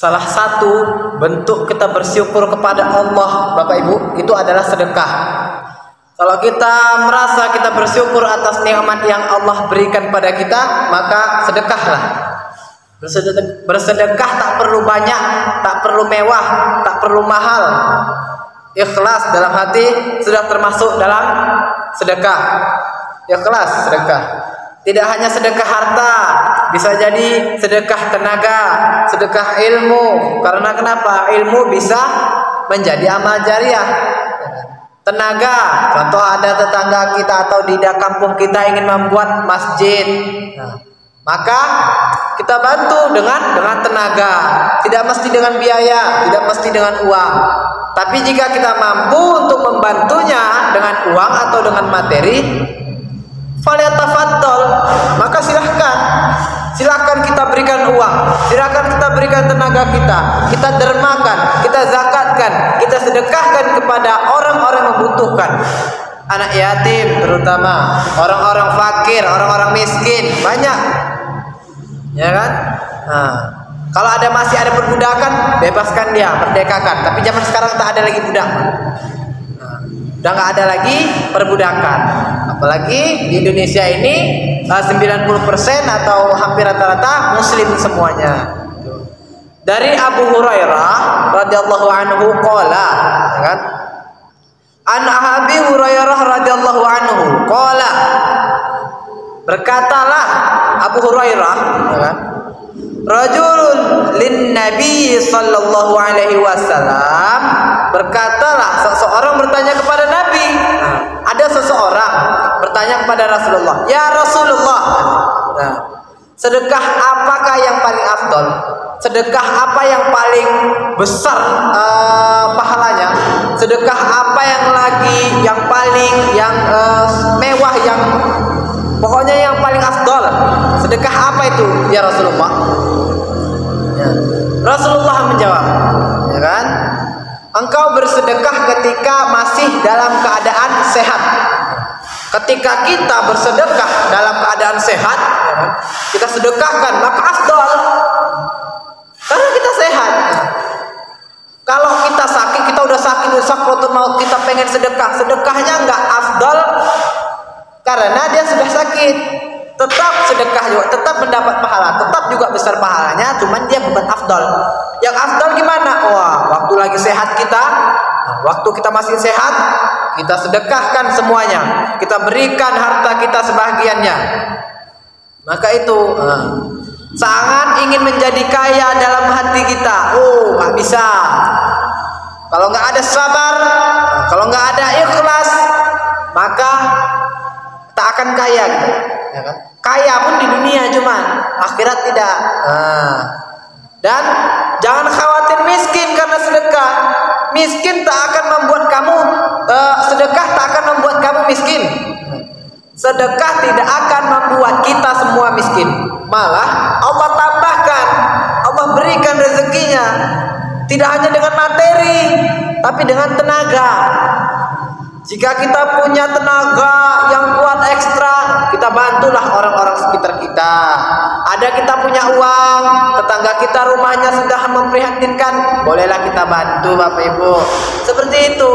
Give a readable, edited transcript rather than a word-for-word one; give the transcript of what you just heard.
salah satu bentuk kita bersyukur kepada Allah, Bapak Ibu, itu adalah sedekah. Kalau kita merasa kita bersyukur atas nikmat yang Allah berikan pada kita, maka sedekahlah. Bersedekah tak perlu banyak, tak perlu mewah, tak perlu mahal. Ikhlas dalam hati sudah termasuk dalam sedekah. Ikhlas sedekah. Tidak hanya sedekah harta, bisa jadi sedekah tenaga, sedekah ilmu. Karena kenapa? Ilmu bisa menjadi amal jariah. Tenaga, contoh ada tetangga kita atau di kampung kita ingin membuat masjid. Maka kita bantu dengan tenaga, tidak mesti dengan biaya, tidak mesti dengan uang. Tapi jika kita mampu untuk membantunya dengan uang atau dengan materi, falyatafaddal, maka silahkan kita berikan uang, silahkan kita berikan tenaga kita dermakan, kita zakatkan, kita sedekahkan kepada orang-orang membutuhkan, anak yatim terutama, orang-orang fakir, orang-orang miskin, banyak, ya kan? Kalau masih ada perbudakan, bebaskan dia, merdekakan. Tapi zaman sekarang tak ada lagi budak. Udah nggak ada lagi perbudakan. Apalagi di Indonesia ini 90% atau hampir rata-rata muslim semuanya. Dari Abu Hurairah radhiyallahu anhu qala, kan? An Abi Hurairah radhiyallahu anhu qala, berkatalah Abu Hurairah, kan? Rajulun lin Nabi sallallahu alaihi wasallam, berkatalah seseorang bertanya kepada Nabi. Ada seseorang bertanya kepada Rasulullah, "Ya Rasulullah, sedekah apakah yang paling afdol? Sedekah apa yang paling besar pahalanya? Sedekah apa yang paling mewah, yang pokoknya yang paling afdol? Sedekah apa itu, ya Rasulullah?" Rasulullah menjawab, ya kan? Engkau bersedekah ketika masih dalam keadaan sehat. Ketika kita bersedekah dalam keadaan sehat, kita sedekahkan, maka afdal. Karena kita sehat. Kalau kita sakit, kita udah sakit, mau kita pengen sedekah, sedekahnya nggak afdal karena dia sudah sakit. Tetap sedekah juga, tetap mendapat pahala, tetap juga besar pahalanya, cuman dia bukan afdal. Yang afdal gimana? Wah, waktu lagi sehat kita, waktu kita masih sehat, kita sedekahkan semuanya, kita berikan harta kita sebagiannya. Maka itu sangat ingin menjadi kaya dalam hati kita. Oh, nggak bisa. Kalau nggak ada sabar, kalau nggak ada ikhlas, maka tak akan kaya gitu. Ya kan? Kaya pun di dunia, cuman akhirat tidak. Dan jangan khawatir miskin karena sedekah. Miskin tak akan membuat kamu sedekah tak akan membuat kamu miskin. Sedekah tidak akan membuat kita semua miskin. Malah Allah tambahkan, Allah berikan rezekinya. Tidak hanya dengan materi, tapi dengan tenaga. Jika kita punya tenaga yang kuat ekstra, kita bantulah orang-orang sekitar kita. Ada kita punya uang, tetangga kita rumahnya sudah memprihatinkan, bolehlah kita bantu, Bapak Ibu. Seperti itu.